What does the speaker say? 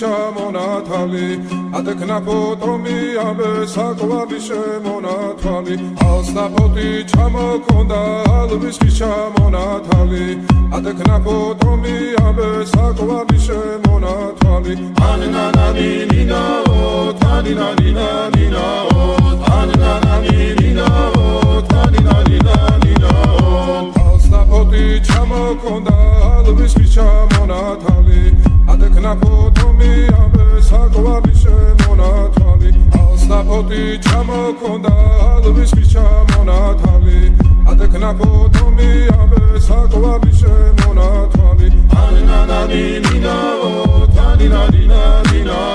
ჩამონათალი ატექნა ფოტომი ამე საკვალი შემონათვალი ალსნაფოთი ჩამოქონდა ალვის ჩამონათალი ატექნა ფოტომი ამე საკვალი შემონათვალი ანანანინინაო თანინანინანინაო ანანანინინაო თანინანინანინაო ალსნაფოთი ჩამოქონდა ალვის ჩამონათალი ატექნა ფოტომი ამე საკვალი შემონათვალი ალსნაფოთი ჩამოქონდა ალვის ჩამონათალი ატექნა ფოტომი ამე საკვალი შემონათვალი ანანანინინაო თანინანინანინაო